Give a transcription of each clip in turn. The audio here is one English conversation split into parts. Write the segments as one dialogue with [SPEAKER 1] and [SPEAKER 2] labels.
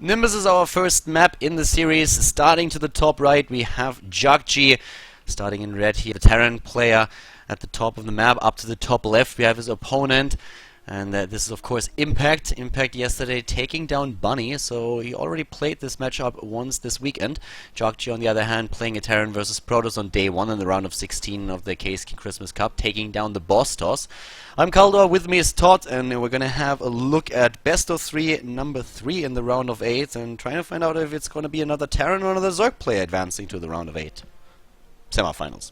[SPEAKER 1] Nimbus is our first map in the series. Starting to the top right, we have JJakji. Starting in red here, the Terran player at the top of the map. Up to the top left, we have his opponent. And this is, of course, Impact. Impact yesterday taking down Bunny, so he already played this matchup once this weekend. JJakji, on the other hand, playing a Terran versus Protoss on day 1 in the round of 16 of the Caseking Christmas Cup, taking down the boss toss. I'm Khaldor, with me is Todd, and we're going to have a look at best of 3, number 3 in the round of 8, and trying to find out if it's going to be another Terran or another Zerg player advancing to the round of 8. Semifinals.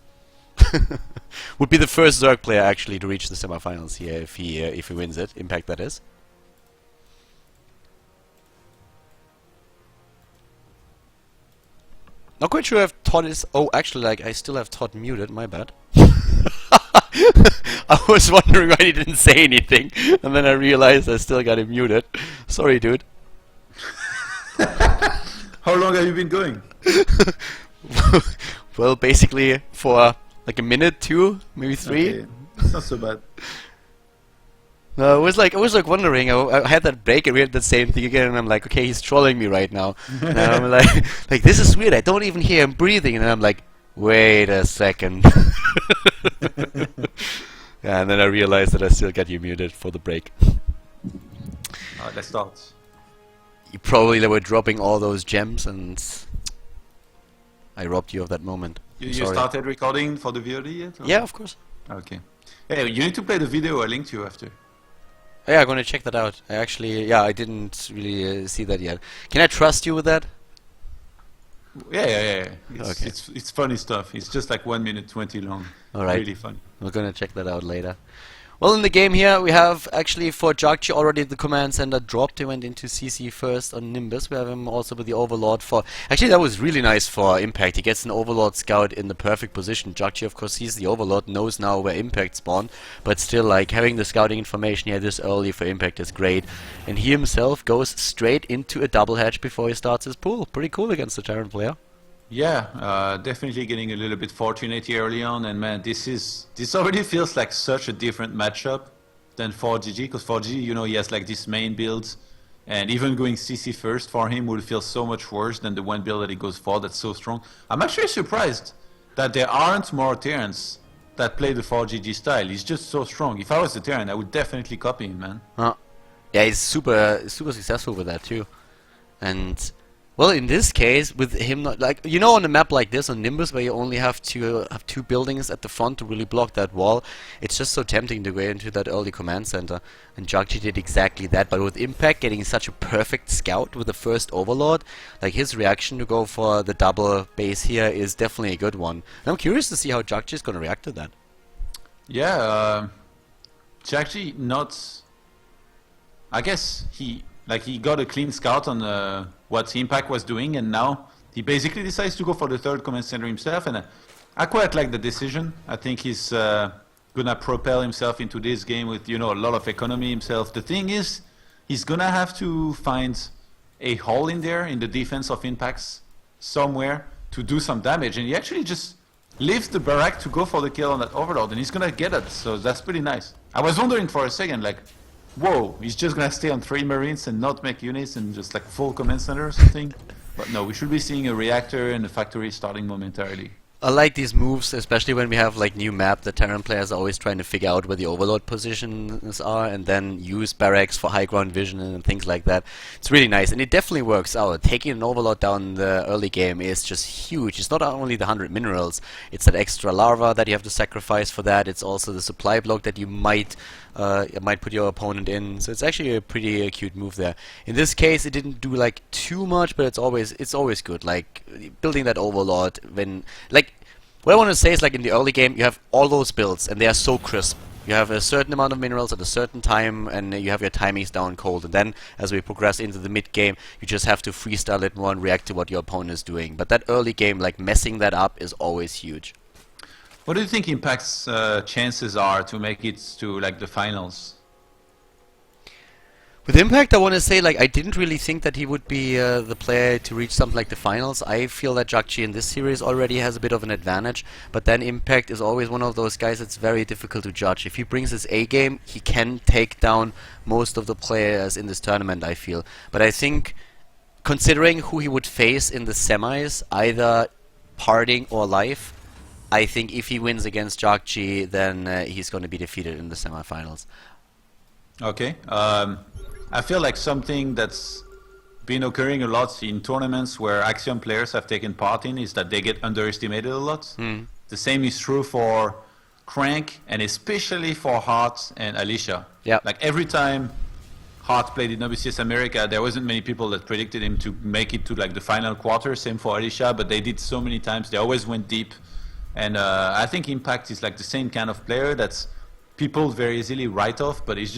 [SPEAKER 1] Would be the first Zerg player actually to reach the semifinals here if he wins it. Impact, that is. Not quite sure if Todd is. Oh, actually, like I still have Todd muted. My bad. I was wondering why he didn't say anything, and then I realized I still got him muted. Sorry, dude.
[SPEAKER 2] How long have you been going?
[SPEAKER 1] Well, basically for like a minute, 2, maybe 3.
[SPEAKER 2] Okay. It's not so bad.
[SPEAKER 1] No, I was like wondering. I had that break and we had the same thing again, and I'm like, okay, he's trolling me right now. And I'm like this is weird. I don't even hear him breathing, and I'm like, wait a second. Yeah, and then I realized that I still got you muted for the break.
[SPEAKER 2] Let's start.
[SPEAKER 1] You probably were dropping all those gems, and I robbed you of that moment.
[SPEAKER 2] You started recording for the VOD yet? Or?
[SPEAKER 1] Yeah, of course.
[SPEAKER 2] Okay. Hey, you need to play the video I linked you after.
[SPEAKER 1] Yeah, I'm gonna check that out. I actually, yeah, I didn't really see that yet. Can I trust you with that?
[SPEAKER 2] Yeah.
[SPEAKER 1] Okay.
[SPEAKER 2] It's funny stuff. It's just like 1 minute 20 long.
[SPEAKER 1] Alright.
[SPEAKER 2] Really fun.
[SPEAKER 1] We're gonna check that out later. Well, in the game here, we have actually for JJakji already the command center dropped. He went into CC first on Nimbus. We have him also with the Overlord for... Actually, that was really nice for Impact. He gets an Overlord scout in the perfect position. JJakji, of course, he's the Overlord, knows now where Impact spawned. But still, like, having the scouting information here this early for Impact is great. And he himself goes straight into a double hatch before he starts his pool. Pretty cool against the Terran player.
[SPEAKER 2] Yeah, definitely getting a little bit fortunate here early on, and man, this already feels like such a different matchup than 4GG, because 4GG, you know, he has like this main build, and even going CC first for him would feel so much worse than the one build that he goes for that's so strong. I'm actually surprised that there aren't more Terrans that play the 4GG style. He's just so strong. If I was a Terran, I would definitely copy him, man.
[SPEAKER 1] Yeah, he's super successful with that too. And... well, in this case, with him not like, you know, on a map like this on Nimbus where you only have to have 2 buildings at the front to really block that wall, it's just so tempting to go into that early command center. And JJakji did exactly that, but with Impact getting such a perfect scout with the first Overlord, like his reaction to go for the double base here is definitely a good one. And I'm curious to see how JJakji is going to react to that.
[SPEAKER 2] Yeah, JJakji not. I guess he got a clean scout on what Impact was doing, and now he basically decides to go for the third command center himself, and I quite like the decision. I think he's gonna propel himself into this game with, you know, a lot of economy himself. The thing is, he's gonna have to find a hole in there in the defense of Impacts somewhere to do some damage, and he actually just leaves the barrack to go for the kill on that Overlord, and he's gonna get it, so that's pretty nice. I was wondering for a second, like, whoa, he's just gonna stay on 3 Marines and not make units and just like full command center or something. But no, we should be seeing a reactor and a factory starting momentarily.
[SPEAKER 1] I like these moves, especially when we have like new map. The Terran players are always trying to figure out where the Overlord positions are and then use barracks for high ground vision and things like that. It's really nice, and it definitely works out. Taking an Overlord down in the early game is just huge. It's not only the 100 minerals, it's that extra larva that you have to sacrifice for that. It's also the supply block that you might put your opponent in. So it's actually a pretty cute move there. In this case, it didn't do like too much, but it's always good. Like building that Overlord when like. What I want to say is, like, in the early game, you have all those builds, and they are so crisp. You have a certain amount of minerals at a certain time, and you have your timings down cold. And then, as we progress into the mid-game, you just have to freestyle it more and react to what your opponent is doing. But that early game, like, messing that up is always huge.
[SPEAKER 2] What do you think Impact's chances are to make it to, like, the finals?
[SPEAKER 1] With Impact, I want to say, like, I didn't really think that he would be the player to reach something like the finals. I feel that JJakji in this series already has a bit of an advantage, but then Impact is always one of those guys that's very difficult to judge. If he brings his A game, he can take down most of the players in this tournament, I feel. But I think considering who he would face in the semis, either parting or live, I think if he wins against JJakji, then he's going to be defeated in the semifinals.
[SPEAKER 2] Okay. I feel like something that's been occurring a lot in tournaments where Axiom players have taken part in is that they get underestimated a lot. The same is true for Crank and especially for Hart and Alicia.
[SPEAKER 1] Yeah.
[SPEAKER 2] Like every time Hart played in WCS America, there wasn't many people that predicted him to make it to like the final quarter. Same for Alicia, but they did so many times. They always went deep. And I think Impact is like the same kind of player that's people very easily write off, but he's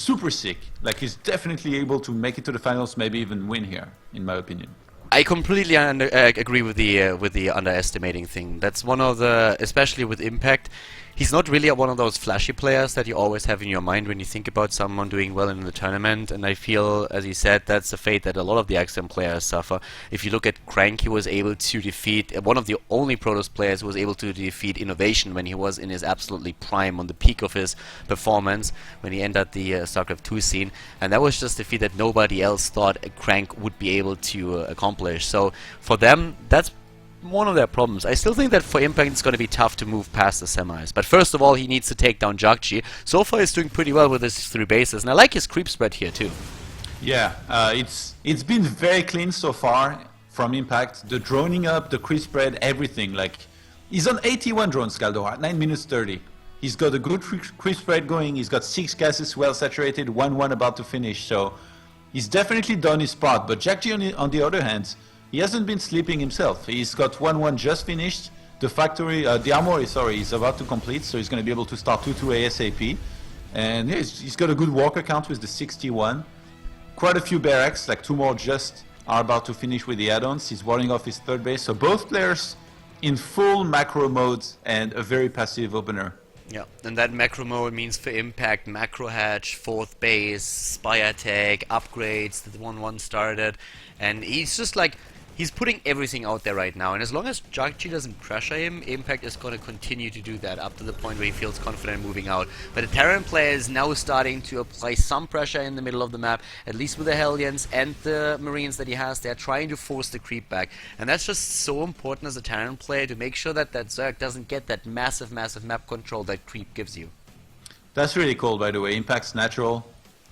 [SPEAKER 2] super sick. Like he's definitely able to make it to the finals, maybe even win here, in my opinion.
[SPEAKER 1] I completely agree with the underestimating thing. That's one of the, especially with Impact, he's not really one of those flashy players that you always have in your mind when you think about someone doing well in the tournament. And I feel, as you said, that's the fate that a lot of the XM players suffer. If you look at Crank, he was able to defeat one of the only Protoss players who was able to defeat Innovation when he was in his absolutely prime, on the peak of his performance, when he entered the StarCraft 2 scene. And that was just a feat that nobody else thought Crank would be able to accomplish. So for them, that's one of their problems. I still think that for Impact it's going to be tough to move past the semis. But first of all, he needs to take down JJakji. So far he's doing pretty well with his 3 bases, and I like his creep spread here too.
[SPEAKER 2] Yeah, it's been very clean so far from Impact. The droning up, the creep spread, everything. Like he's on 81 drones, Khaldor, at 9 minutes 30. He's got a good creep spread going. He's got 6 gases well saturated, 1-1 about to finish. So he's definitely done his part. But JJakji, on the other hand, he hasn't been sleeping himself. He's got 1-1 just finished. The factory, the armory, sorry, is about to complete, so he's going to be able to start 2-2 ASAP. And yeah, he's got a good walker count with the 61. Quite a few barracks, like 2 more just are about to finish with the add-ons. He's warding off his 3rd base, so both players in full macro mode and a very passive opener.
[SPEAKER 1] Yeah, and that macro mode means for Impact, macro hatch, 4th base, spy attack, upgrades, the 1-1 started, and he's just like, he's putting everything out there right now, and as long as JJakji doesn't pressure him, Impact is going to continue to do that up to the point where he feels confident moving out. But the Terran player is now starting to apply some pressure in the middle of the map, at least with the Hellions and the Marines that he has. They're trying to force the creep back, and that's just so important as a Terran player to make sure that that Zerg doesn't get that massive map control that creep gives you.
[SPEAKER 2] That's really cool, by the way. Impact's natural.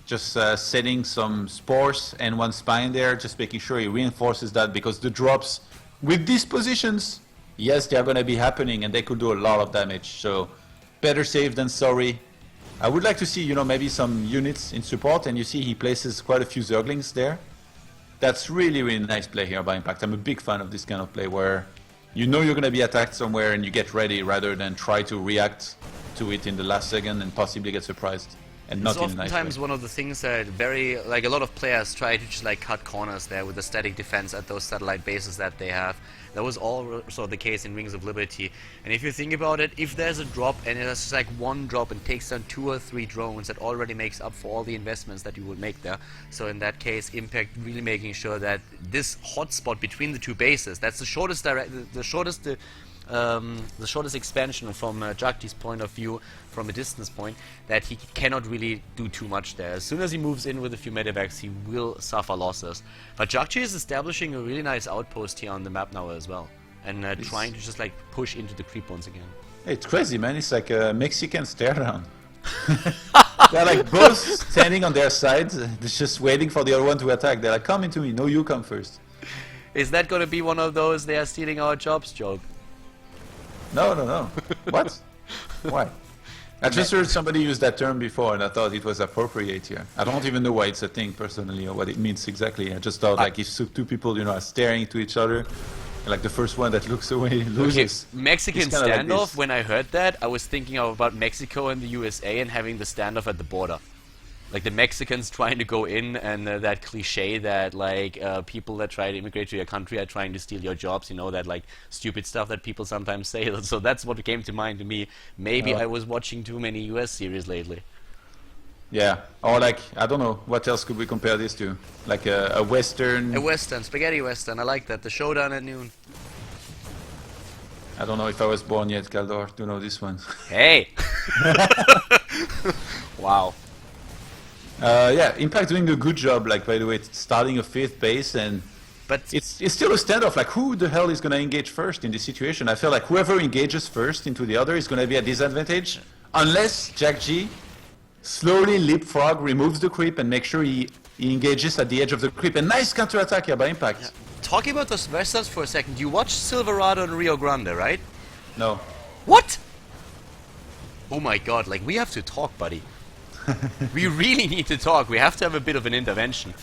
[SPEAKER 2] Just setting some spores and 1 spy in there, just making sure he reinforces that, because the drops with these positions, yes, they're going to be happening and they could do a lot of damage. So better safe than sorry. I would like to see, you know, maybe some units in support, and you see he places quite a few Zerglings there. That's really, really nice play here by Impact. I'm a big fan of this kind of play where you know you're going to be attacked somewhere and you get ready rather than try to react to it in the last second and possibly get surprised. And not
[SPEAKER 1] it's
[SPEAKER 2] in a nice
[SPEAKER 1] oftentimes
[SPEAKER 2] way.
[SPEAKER 1] one of the things that like a lot of players try to just like cut corners there with the static defense at those satellite bases that they have. That was also the case in Rings of Liberty. And if you think about it, if there's a drop and it's just like 1 drop and takes down 2 or 3 drones, that already makes up for all the investments that you would make there. So in that case, Impact really making sure that this hotspot between the 2 bases, that's the shortest the shortest expansion from JJakji's point of view, from a distance point, that he cannot really do too much there. As soon as he moves in with a few medevacs, he will suffer losses. But JJakji is establishing a really nice outpost here on the map now as well, and trying to just like push into the creep once again.
[SPEAKER 2] It's crazy, man. It's like a Mexican stare down. They're like both standing on their sides, just waiting for the other one to attack. They're like, come into me, no, you come first.
[SPEAKER 1] Is that going to be one of those "they are stealing our jobs" joke?
[SPEAKER 2] No. What? Why? I just heard somebody use that term before, and I thought it was appropriate here. I don't even know why it's a thing personally, or what it means exactly. I just thought like if 2 people, you know, are staring to each other, like the first one that looks away loses.
[SPEAKER 1] Okay, Mexican
[SPEAKER 2] It's kinda like
[SPEAKER 1] standoff,
[SPEAKER 2] this.
[SPEAKER 1] when I heard that, I was thinking about Mexico and the USA and having the standoff at the border. Like the Mexicans trying to go in, and that cliche that like people that try to immigrate to your country are trying to steal your jobs, you know, that like stupid stuff that people sometimes say. So that's what came to mind to me. Maybe I was watching too many US series lately.
[SPEAKER 2] Yeah, or like, I don't know, what else could we compare this to? Like a Western...
[SPEAKER 1] A Western, spaghetti Western, I like that. The Showdown at noon.
[SPEAKER 2] I don't know if I was born yet, Khaldor, to know this one.
[SPEAKER 1] Hey! Wow.
[SPEAKER 2] Yeah, Impact doing a good job. Like, by the way, starting a 5th base, and
[SPEAKER 1] But
[SPEAKER 2] it's still a standoff. Like, who the hell is going to engage first in this situation? I feel like whoever engages first into the other is going to be at disadvantage, unless Jakji slowly leapfrog, removes the creep, and make sure he engages at the edge of the creep. And nice counterattack here by Impact.
[SPEAKER 1] yeah. Talking about those Westerns for a second, you watched Silverado and Rio Grande, right?
[SPEAKER 2] No.
[SPEAKER 1] What? Oh my god, like, we have to talk, buddy. We really need to talk. We have to have a bit of an intervention.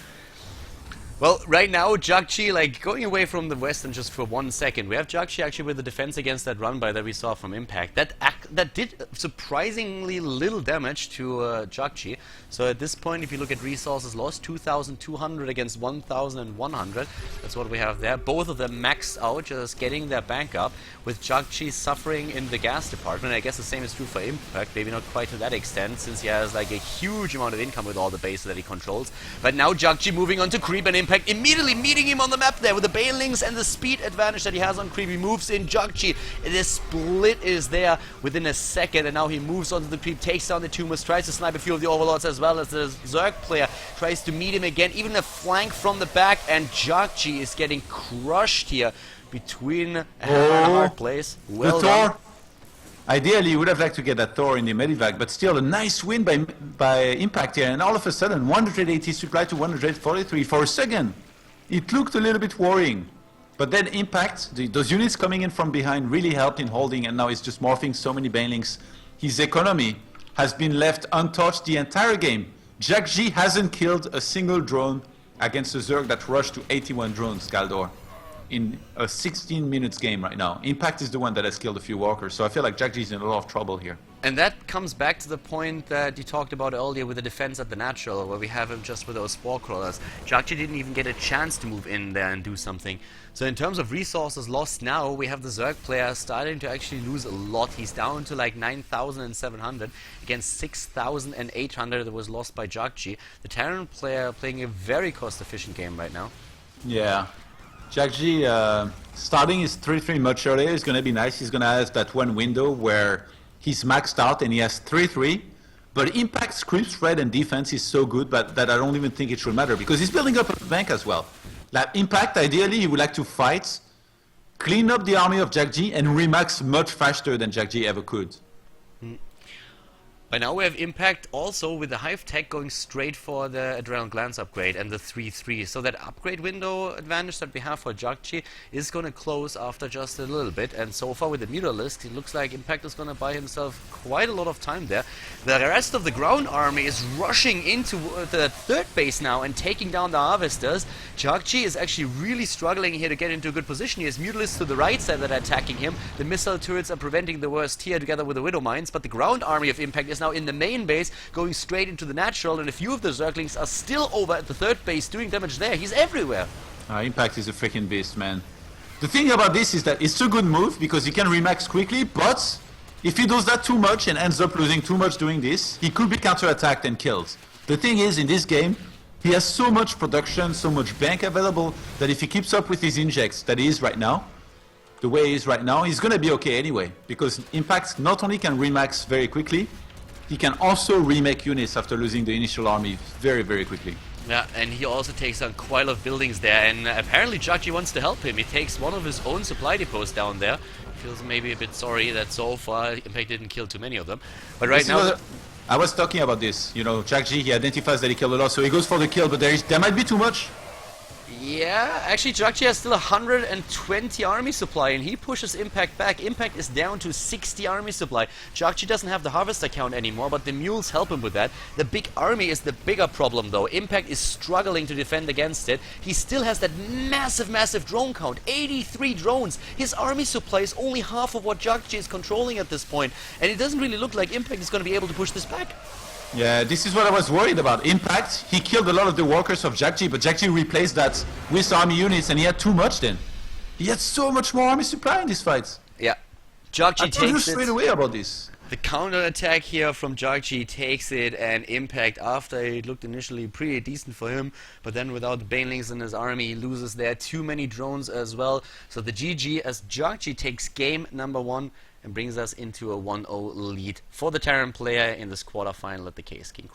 [SPEAKER 1] Well, right now, JJakji, like, going away from the Western just for 1 second, we have JJakji actually with the defense against that run by that we saw from Impact. That did surprisingly little damage to JJakji. So at this point, if you look at resources lost, 2,200 against 1,100. That's what we have there. Both of them maxed out, just getting their bank up, with JJakji suffering in the gas department. I guess the same is true for Impact, maybe not quite to that extent, since he has like a huge amount of income with all the bases that he controls. But now JJakji moving on to creep, and Impact immediately meeting him on the map there with the Banelings and the speed advantage that he has on creep. He moves in JJakji. The split is there within a second, and now he moves onto the creep, takes down the Tumors, tries to snipe a few of the Overlords as well as the Zerg player tries to meet him again, even a flank from the back, and JJakji is getting crushed here between a hammer and a hard place. Well
[SPEAKER 2] the
[SPEAKER 1] done.
[SPEAKER 2] Thor. Ideally, you would have liked to get that Thor in the Medivac, but still a nice win by Impact here. And all of a sudden, 180 supply to 143 for a second. It looked a little bit worrying. But then Impact, those units coming in from behind really helped in holding, and now he's just morphing so many Banelings. His economy has been left untouched the entire game. JJakji hasn't killed a single drone against a Zerg that rushed to 81 drones, Khaldor, in a 16 minutes game right now. Impact is the one that has killed a few walkers, so I feel like JJakji is in a lot of trouble here.
[SPEAKER 1] And that comes back to the point that you talked about earlier with the defense at the natural, where we have him just with those spore crawlers. JJakji didn't even get a chance to move in there and do something. So in terms of resources lost now, we have the Zerg player starting to actually lose a lot. He's down to like 9,700 against 6,800 that was lost by JJakji. The Terran player playing a very cost-efficient game right now.
[SPEAKER 2] Yeah. JJakji starting his 3-3 much earlier is going to be nice. He's going to have that one window where he's maxed out and he has 3-3. But Impact's creep spread and defense is so good that I don't even think it should matter, because he's building up a bank as well. Like Impact, ideally, he would like to fight, clean up the army of JJakji, and remax much faster than JJakji ever could.
[SPEAKER 1] By now we have Impact also with the Hive Tech going straight for the Adrenal Glance upgrade and the 3-3. So that upgrade window advantage that we have for JJakji is going to close after just a little bit. And so far with the Mutalisk, it looks like Impact is going to buy himself quite a lot of time there. The rest of the ground army is rushing into the third base now and taking down the Harvesters. JJakji is actually really struggling here to get into a good position. He has Mutalisks to the right side that are attacking him. The missile turrets are preventing the worst here together with the Widow Mines, but the ground army of Impact is now in the main base, going straight into the natural, and a few of the Zerglings are still over at the third base doing damage there. He's everywhere.
[SPEAKER 2] Impact is a freaking beast, man. The thing about this is that it's a good move because he can remax quickly, but if he does that too much and ends up losing too much doing this, he could be counterattacked and killed. The thing is, in this game, he has so much production, so much bank available, that if he keeps up with his injects that he is right now, the way he is right now, he's gonna be okay anyway, because Impact not only can remax very quickly, he can also remake units after losing the initial army very, very quickly.
[SPEAKER 1] Yeah, and he also takes down quite a lot of buildings there, and apparently JJakji wants to help him. He takes one of his own supply depots down there. Feels maybe a bit sorry that so far Impact didn't kill too many of them. But right now...
[SPEAKER 2] I was talking about this, you know, JJakji, he identifies that he killed a lot, so he goes for the kill, but there might be too much.
[SPEAKER 1] Yeah, actually JJakji has still 120 army supply, and he pushes Impact back. Impact is down to 60 army supply. JJakji doesn't have the harvester count anymore, but the mules help him with that. The big army is the bigger problem though. Impact is struggling to defend against it. He still has that massive drone count, 83 drones. His army supply is only half of what JJakji is controlling at this point, and it doesn't really look like Impact is going to be able to push this back.
[SPEAKER 2] Yeah, this is what I was worried about. Impact, he killed a lot of the workers of JJakji, but JJakji replaced that with army units, and he had too much then. He had so much more army supply in these fights.
[SPEAKER 1] Yeah. JJakji
[SPEAKER 2] I told you
[SPEAKER 1] takes
[SPEAKER 2] straight
[SPEAKER 1] it.
[SPEAKER 2] away about this.
[SPEAKER 1] The counter-attack here from JJakji takes it, and Impact, after it looked initially pretty decent for him, but then without the Banelings in his army, he loses there too many drones as well. So the GG as JJakji takes game number 1 and brings us into a 1-0 lead for the Terran player in this quarterfinal at the Caseking.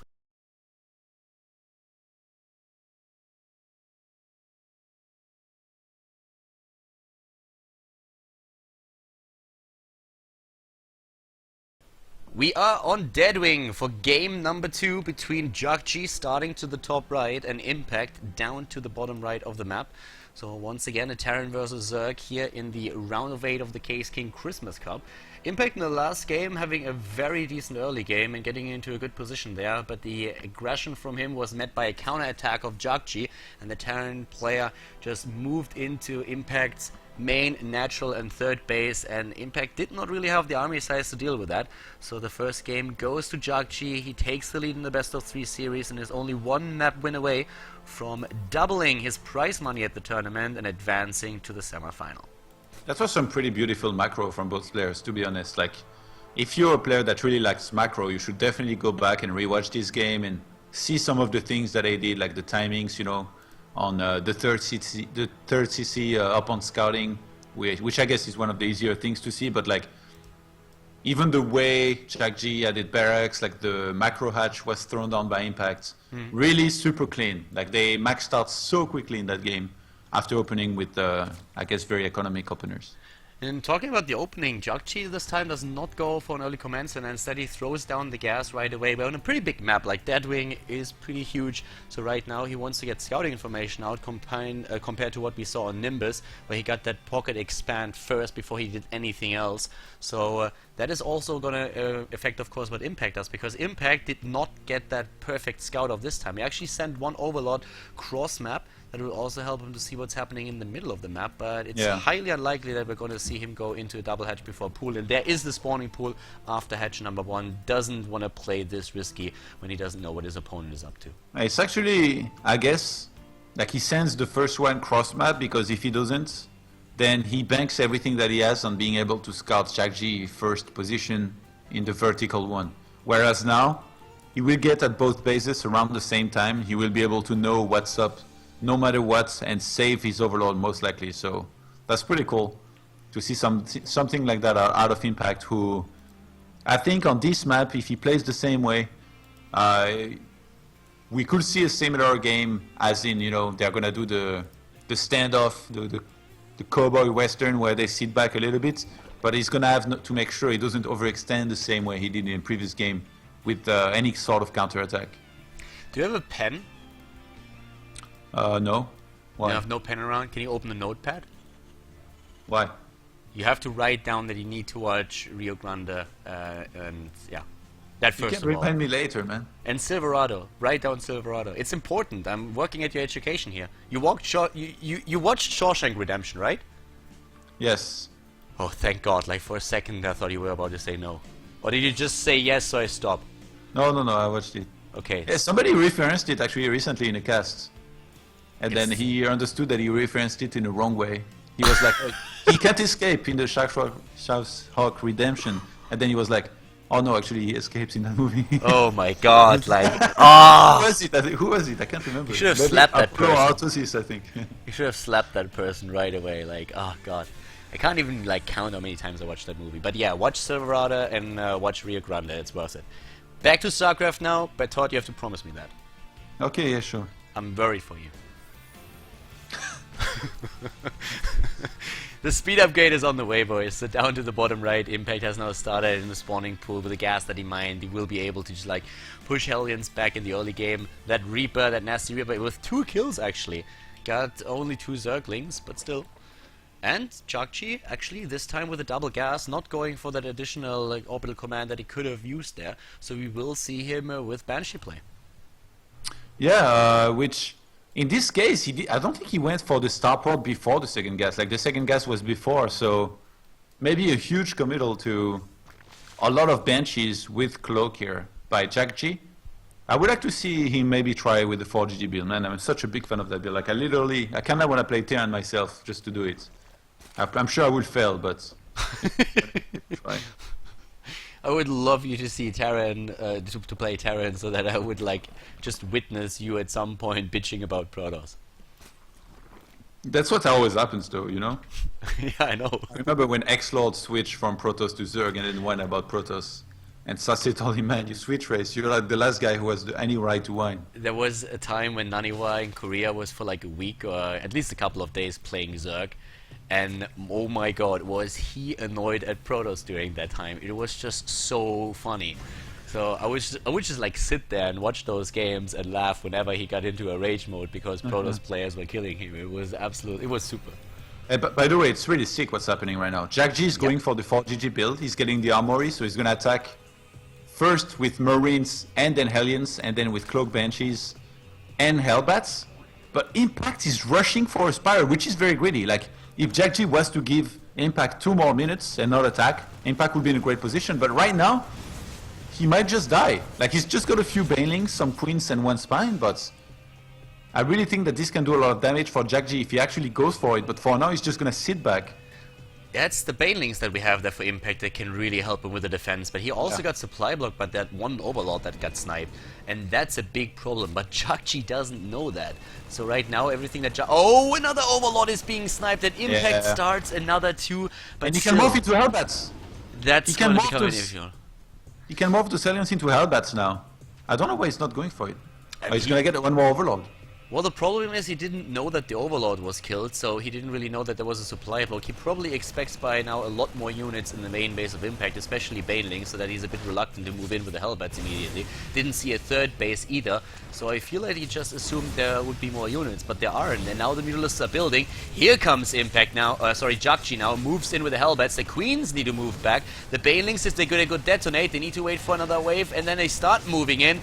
[SPEAKER 1] We are on Deadwing for game number 2 between JJakji starting to the top right and Impact down to the bottom right of the map. So once again a Terran versus Zerg here in the round of 8 of the Caseking Christmas Cup. Impact in the last game having a very decent early game and getting into a good position there, but the aggression from him was met by a counter-attack of JJakji, and the Terran player just moved into Impact's main, natural and third base, and Impact did not really have the army size to deal with that. So the first game goes to JJakji. He takes the lead in the best of 3 series and is only one map win away from doubling his prize money at the tournament and advancing to the semi-final.
[SPEAKER 2] That was some pretty beautiful macro from both players, to be honest. Like, if you're a player that really likes macro, you should definitely go back and rewatch this game and see some of the things that they did, like the timings, you know, on the third CC up on scouting, which I guess is one of the easier things to see. But like, even the way JJakji added barracks, like the macro hatch was thrown down by Impact, really super clean. Like, they maxed out so quickly in that game after opening with, I guess, very economic openers.
[SPEAKER 1] And talking about the opening, JJakji this time does not go for an early command center, instead he throws down the gas right away. But on a pretty big map, like Deadwing is pretty huge, so right now he wants to get scouting information out compared to what we saw on Nimbus, where he got that pocket expand first before he did anything else. So that is also going to affect, of course, what Impact does, because Impact did not get that perfect scout of this time. He actually sent one overlord cross-map. That will also help him to see what's happening in the middle of the map, but it's highly unlikely that we're going to see him go into a double hatch before pool. And there is the spawning pool after hatch number 1. Doesn't want to play this risky when he doesn't know what his opponent is up to.
[SPEAKER 2] It's actually, I guess, like, he sends the first one cross map, because if he doesn't, then he banks everything that he has on being able to scout JJakji first position in the vertical one. Whereas now, he will get at both bases around the same time. He will be able to know what's up no matter what and save his overlord most likely. So that's pretty cool to see something like that out of Impact, who I think on this map, if he plays the same way, we could see a similar game, as in, you know, they're gonna do the standoff, the cowboy western, where they sit back a little bit, but he's gonna have to make sure he doesn't overextend the same way he did in the previous game with any sort of counterattack.
[SPEAKER 1] Do you have a pen?
[SPEAKER 2] No. Why?
[SPEAKER 1] You have no pen around? Can you open the notepad?
[SPEAKER 2] Why?
[SPEAKER 1] You have to write down that you need to watch Rio Grande, and yeah, that first of all.
[SPEAKER 2] You can remind me later, man.
[SPEAKER 1] And Silverado. Write down Silverado. It's important. I'm working at your education here. You watched Shawshank Redemption, right?
[SPEAKER 2] Yes.
[SPEAKER 1] Oh, thank God. Like, for a second I thought you were about to say no. Or did you just say yes so I stop?
[SPEAKER 2] No, I watched it.
[SPEAKER 1] Okay.
[SPEAKER 2] Yeah, somebody referenced it actually recently in a cast. And then he understood that he referenced it in the wrong way. He was like, he can't escape in the Shawshank Redemption. And then he was like, oh no, actually he escapes in that movie.
[SPEAKER 1] Oh my God, like, ah!
[SPEAKER 2] Who was it? I can't remember.
[SPEAKER 1] You should have slapped that person.
[SPEAKER 2] Autosis, I think.
[SPEAKER 1] You should have slapped that person right away, like, oh God. I can't even, like, count how many times I watched that movie. But yeah, watch Silverado and watch Rio Grande, it's worth it. Back to StarCraft now, but Todd, you have to promise me that.
[SPEAKER 2] Okay, yeah, sure.
[SPEAKER 1] I'm worried for you. The speed upgrade is on the way, boys. So down to the bottom right, Impact has now started in the spawning pool with the gas that he mined. He will be able to just like push Hellions back in the early game. That Reaper, that nasty Reaper, with 2 kills actually. Got only 2 Zerglings, but still. And JJakji, actually, this time with a double gas, not going for that additional like orbital command that he could have used there. So we will see him with Banshee play.
[SPEAKER 2] Yeah, which... in this case, I don't think he went for the starport before the second gas. Like, the second gas was before, so maybe a huge committal to a lot of Banshees with Cloak here by JJakji. I would like to see him maybe try with the 4GG build, man. I'm such a big fan of that build. Like, I kind of want to play Terran myself just to do it. I'm sure I will fail, but try.
[SPEAKER 1] I would love you to see Terran, to play Terran, so that I would like just witness you at some point bitching about Protoss.
[SPEAKER 2] That's what always happens, though, you know?
[SPEAKER 1] Yeah, I know.
[SPEAKER 2] I remember when X-Lord switched from Protoss to Zerg and then whined about Protoss. And Sase told him, man, you switch race, you're like the last guy who has any right to whine.
[SPEAKER 1] There was a time when Naniwa in Korea was for like a week or at least a couple of days playing Zerg. And oh my god, was he annoyed at Protoss during that time. It was just so funny. So I would just like sit there and watch those games and laugh whenever he got into a rage mode because Protoss players were killing him. It was super.
[SPEAKER 2] But by the way, it's really sick what's happening right now. JJakji is going for the 4GG build. He's getting the armory, so he's going to attack first with Marines and then Hellions, and then with Cloak Banshees and Hellbats. But Impact is rushing for a Spire, which is very greedy. Like, if JJakji was to give Impact 2 more minutes and not attack, Impact would be in a great position. But right now, he might just die. Like, he's just got a few Banelings, some Queens, and 1 Spine, but I really think that this can do a lot of damage for JJakji if he actually goes for it. But for now, he's just gonna sit back.
[SPEAKER 1] That's the Banelings that we have there for Impact that can really help him with the defense, but he also got supply blocked by that one Overlord that got sniped, and that's a big problem, but JJakji doesn't know that. So right now everything that oh, another Overlord is being sniped, and Impact starts another 2, but
[SPEAKER 2] and he can morph into Hellbats.
[SPEAKER 1] That's going to become an issue.
[SPEAKER 2] He can morph the Salients into Hellbats now. I don't know why he's not going for it. He's gonna get one more Overlord.
[SPEAKER 1] Well, the problem is he didn't know that the Overlord was killed, so he didn't really know that there was a supply block. He probably expects by now a lot more units in the main base of Impact, especially Banelings, so that he's a bit reluctant to move in with the Hellbats immediately. Didn't see a third base either, so I feel like he just assumed there would be more units, but there aren't, and now the Mutalisks are building. Here comes Impact now, JJakji now, moves in with the Hellbats. The Queens need to move back. The Banelings, if they're gonna go detonate, they need to wait for another wave, and then they start moving in.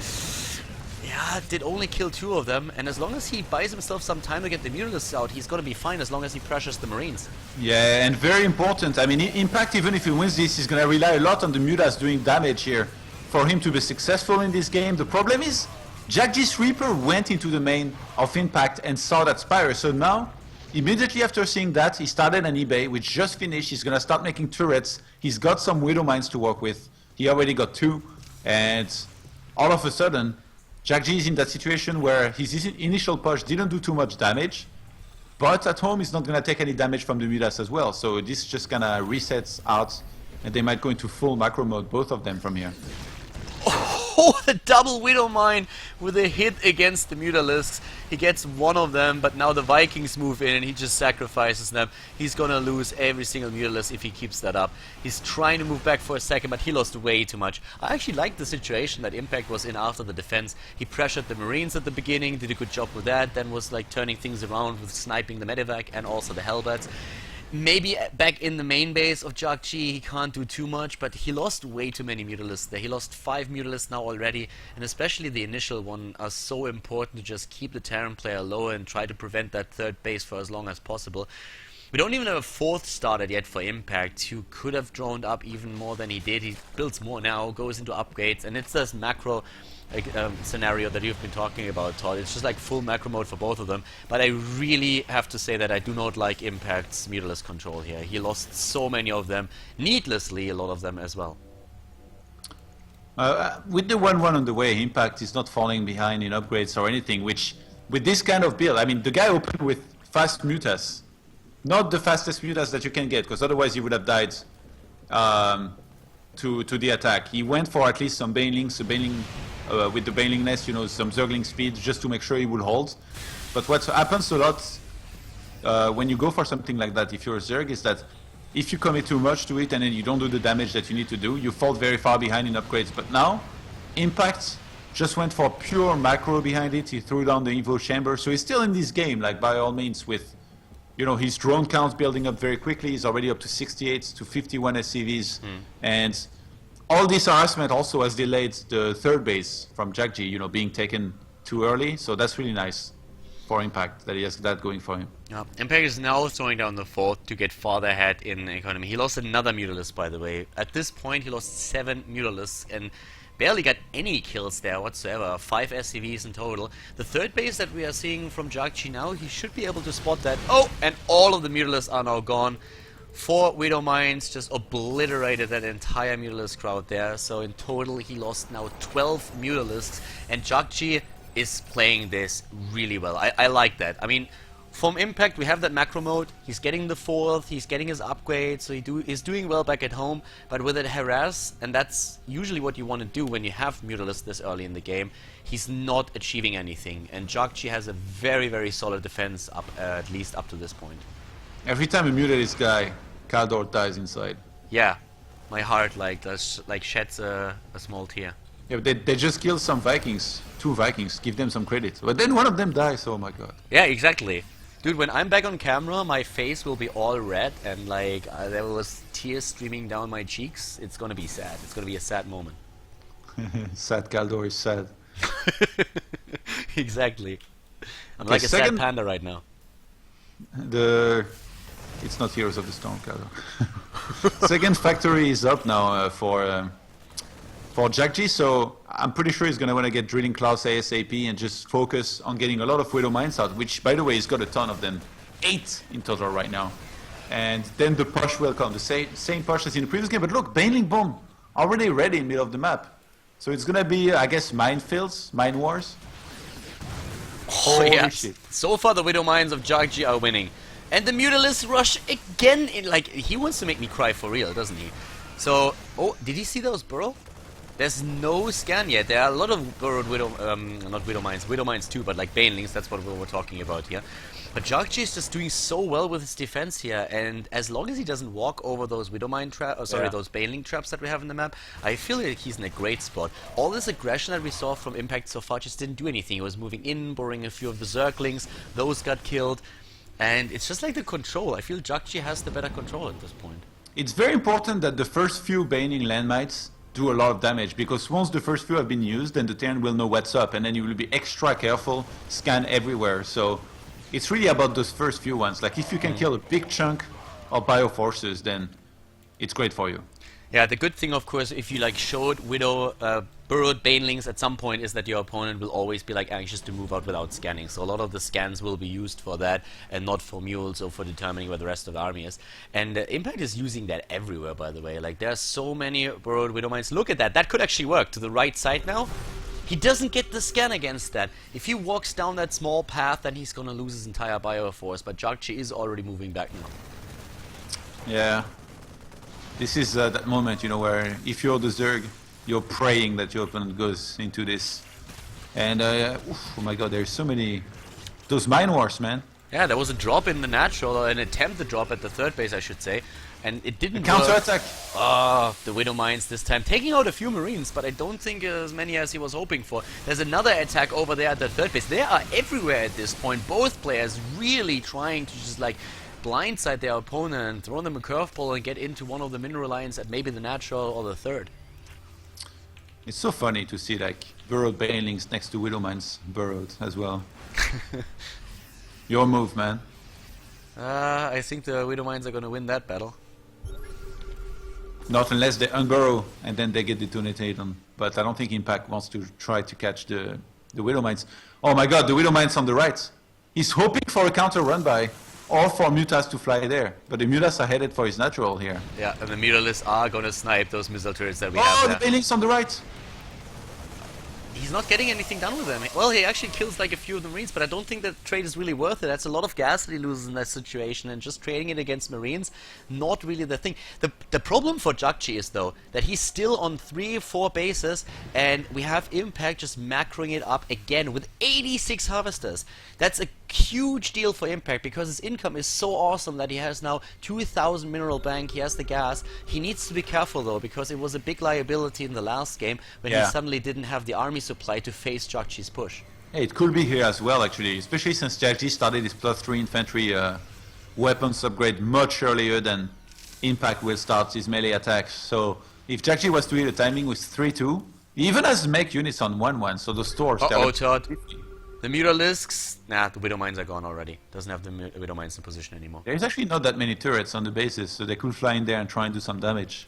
[SPEAKER 1] Yeah, did only kill 2 of them, and as long as he buys himself some time to get the Mutalisks out, he's gonna be fine as long as he pressures the Marines.
[SPEAKER 2] Yeah, and very important. I mean, Impact, even if he wins this, is gonna rely a lot on the Mutas doing damage here for him to be successful in this game. The problem is, JJakji's Reaper went into the main of Impact and saw that Spire, so now, immediately after seeing that, he started an eBay, which just finished. He's gonna start making turrets. He's got some Widow Mines to work with. He already got 2, and all of a sudden, JJakji is in that situation where his initial push didn't do too much damage, but at home he's not going to take any damage from the Mutas as well, so this just kind of resets out, and they might go into full macro mode, both of them from here.
[SPEAKER 1] Oh, the double Widow Mine with a hit against the Mutalisks. He gets one of them, but now the Vikings move in and he just sacrifices them. He's gonna lose every single Mutalisk if he keeps that up. He's trying to move back for a second, but he lost way too much. I actually like the situation that Impact was in after the defense. He pressured the Marines at the beginning, did a good job with that, then was like turning things around with sniping the Medivac and also the Hellbats. Maybe back in the main base of JJakji he can't do too much, but he lost way too many Mutalisks there. He lost 5 Mutalisks now already, and especially the initial one are so important to just keep the Terran player low and try to prevent that third base for as long as possible. We don't even have a 4th started yet for Impact, who could have droned up even more than he did. He builds more now, goes into upgrades, and it's this macro scenario that you've been talking about, Todd. It's just like full macro mode for both of them, but I really have to say that I do not like Impact's Mutalisk control here. He lost so many of them, needlessly a lot of them as well.
[SPEAKER 2] With the 1-1 on the way, Impact is not falling behind in upgrades or anything, which, with this kind of build, I mean, the guy opened with fast Mutas. Not the fastest Mutas that you can get, because otherwise he would have died to the attack. He went for at least some Banelings, with the Baneling Nest, you know, some Zergling speed, just to make sure he will hold. But what happens a lot when you go for something like that, if you're a Zerg, is that if you commit too much to it and then you don't do the damage that you need to do, you fall very far behind in upgrades. But now, Impact just went for pure macro behind it. He threw down the Evo Chamber, so he's still in this game, like, by all means, with, you know, his drone count building up very quickly. He's already up to 68 to 51 SCVs, and all this harassment also has delayed the third base from JJakji, you know, being taken too early. So that's really nice for Impact that he has that going for him.
[SPEAKER 1] Yeah. Impact is now throwing down the 4th to get farther ahead in economy. He lost another Mutalisk, by the way. At this point, he lost 7 Mutalisks and barely got any kills there whatsoever. 5 SCVs in total. The third base that we are seeing from JJakji now, he should be able to spot that. Oh, and all of the Mutalisks are now gone. 4 Widow Mines just obliterated that entire Mutalisk crowd there. So in total he lost now 12 Mutalisks, and JJakji is playing this really well. I like that. I mean, from Impact we have that macro mode. He's getting the 4th, he's getting his upgrade, so he's doing well back at home. But with it harass, and that's usually what you want to do when you have Mutalisks this early in the game, he's not achieving anything. And JJakji has a very, very solid defense up, at least up to this point.
[SPEAKER 2] Every time a Mutalisks guy, Khaldor dies inside.
[SPEAKER 1] Yeah, my heart like does like sheds a small tear.
[SPEAKER 2] Yeah, but they just killed some Vikings, 2 Vikings, give them some credit. But then one of them dies, oh my god.
[SPEAKER 1] Yeah, exactly. Dude, when I'm back on camera, my face will be all red and like there was tears streaming down my cheeks. It's gonna be sad. It's gonna be a sad moment.
[SPEAKER 2] Sad Khaldor is sad.
[SPEAKER 1] Exactly. I'm
[SPEAKER 2] Okay,
[SPEAKER 1] like a sad
[SPEAKER 2] second-
[SPEAKER 1] panda right now.
[SPEAKER 2] It's not Heroes of the Storm, Khaldor. Second factory is up now for JJakji, so I'm pretty sure he's going to want to get Drilling Claws ASAP and just focus on getting a lot of Widow Mines out, which, by the way, he's got a ton of them. 8 in total right now. And then the push will come, the same push as in the previous game. But look, Baneling Bomb already ready in the middle of the map. So it's going to be, I guess, minefields, mine wars.
[SPEAKER 1] Oh,
[SPEAKER 2] Holy
[SPEAKER 1] yeah.
[SPEAKER 2] shit.
[SPEAKER 1] So far, the Widow Mines of JJakji are winning. And the Mutalisks rush again in, like, he wants to make me cry for real, doesn't he? So, oh, did he see those burrow? There's no scan yet. There are a lot of burrowed Widow, not Widow Mines too, but like Banelings, that's what we were talking about here. But JJakji is just doing so well with his defense here, and as long as he doesn't walk over those Widow Mine traps, those Baneling traps that we have in the map, I feel like he's in a great spot. All this aggression that we saw from Impact so far just didn't do anything. He was moving in, burrowing a few of the Zerglings, those got killed, and it's just like the control. I feel JJakji has the better control at this point.
[SPEAKER 2] It's very important that the first few Baning landmites do a lot of damage, because once the first few have been used, then the Terran will know what's up, and then you will be extra careful, scan everywhere. So it's really about those first few ones. Like if you can kill a big chunk of bioforces, then it's great for you.
[SPEAKER 1] Yeah, the good thing, of course, if you like showed Widow burrowed Banelings at some point, is that your opponent will always be like anxious to move out without scanning. So a lot of the scans will be used for that, and not for mules or for determining where the rest of the army is. And Impact is using that everywhere, by the way. Like there are so many burrowed Widow Mines. Look at that. That could actually work to the right side now. He doesn't get the scan against that. If he walks down that small path, then he's gonna lose his entire bioforce. But JJakji is already moving back now.
[SPEAKER 2] Yeah. This is that moment, you know, where if you're the Zerg, you're praying that your opponent goes into this. And, oof, oh my god, there's so many... Those mine wars, man.
[SPEAKER 1] Yeah, there was a drop in the natural, or an attempt to drop at the third base, I should say. And it didn't
[SPEAKER 2] Counter-attack.
[SPEAKER 1] Ah, the Widow Mines this time. Taking out a few Marines, but I don't think as many as he was hoping for. There's another attack over there at the third base. They are everywhere at this point. Both players really trying to just, like, blindside their opponent, throw them a curveball and get into one of the mineral lines at maybe the natural or the third.
[SPEAKER 2] It's so funny to see, like, burrowed Banelings next to Widow Mines burrowed as well. Your move, man.
[SPEAKER 1] I think the Widow Mines are going to win that battle.
[SPEAKER 2] Not unless they unburrow and then they get detonated on. But I don't think Impact wants to try to catch the Widow Mines. Oh my god, the Widow Mines on the right. He's hoping for a counter run by, or for Mutas to fly there. But the Mutas are headed for his natural here.
[SPEAKER 1] Yeah, and the Mutalisks are going to snipe those missile turrets that we
[SPEAKER 2] Oh,
[SPEAKER 1] have
[SPEAKER 2] the
[SPEAKER 1] there.
[SPEAKER 2] Banelings on the right.
[SPEAKER 1] He's not getting anything done with them. Well, he actually kills like a few of the Marines, but I don't think that trade is really worth it. That's a lot of gas that he loses in that situation, and just trading it against Marines, not really the thing. The problem for JJakji is, though, that he's still on 3-4 bases, and we have Impact just macroing it up again with 86 harvesters. That's a huge deal for Impact, because his income is so awesome that he has now 2,000 mineral bank, he has the gas. He needs to be careful, though, because it was a big liability in the last game when he suddenly didn't have the army supply to face JJakji's push.
[SPEAKER 2] Hey, it could be here as well, actually, especially since JJakji started his +3 infantry weapons upgrade much earlier than Impact will start his melee attacks. So if JJakji was to hit a timing with 3-2, he even has mech units on 1-1, so the stores...
[SPEAKER 1] Uh-oh, Todd. The Mutalisks... Nah, the Widow Mines are gone already. Doesn't have the Widow Mines in position anymore.
[SPEAKER 2] There's actually not that many turrets on the bases, so they could fly in there and try and do some damage.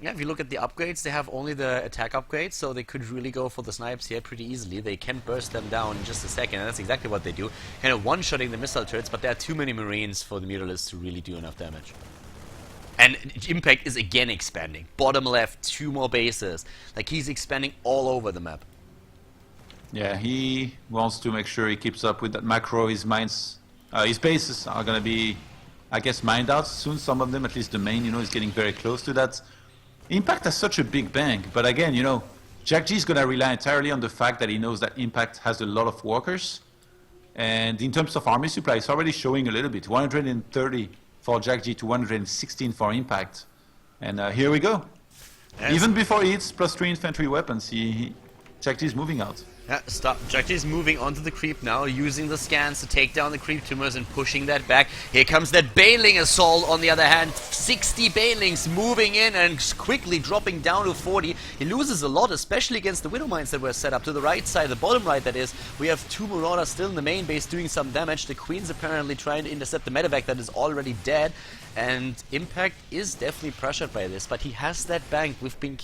[SPEAKER 1] Yeah, if you look at the upgrades, they have only the attack upgrades, so they could really go for the snipes here pretty easily. They can burst them down in just a second, and that's exactly what they do. Kind of one-shotting the missile turrets, but there are too many Marines for the Mutalisks to really do enough damage. And Impact is again expanding. Bottom left, 2 more bases. Like, he's expanding all over the map.
[SPEAKER 2] Yeah, he wants to make sure he keeps up with that macro. His mines, his bases are gonna be, I guess, mined out soon. Some of them, at least the main, you know, is getting very close to that. Impact has such a big bank, but again, you know, JJakji is gonna rely entirely on the fact that he knows that Impact has a lot of workers, and in terms of army supply, it's already showing a little bit. 130 for JJakji to 116 for Impact. And here we go.
[SPEAKER 1] Yes.
[SPEAKER 2] Even before he hits +3 infantry weapons, JJakji is moving out.
[SPEAKER 1] Yeah, JJakji is moving onto the creep now, using the scans to take down the creep tumors and pushing that back. Here comes that Baneling assault on the other hand. 60 Banelings moving in and quickly dropping down to 40. He loses a lot, especially against the Widow Mines that were set up to the right side, the bottom right that is. We have 2 Marauders still in the main base doing some damage. The Queen's apparently trying to intercept the medevac that is already dead. And Impact is definitely pressured by this, but he has that bank. We've been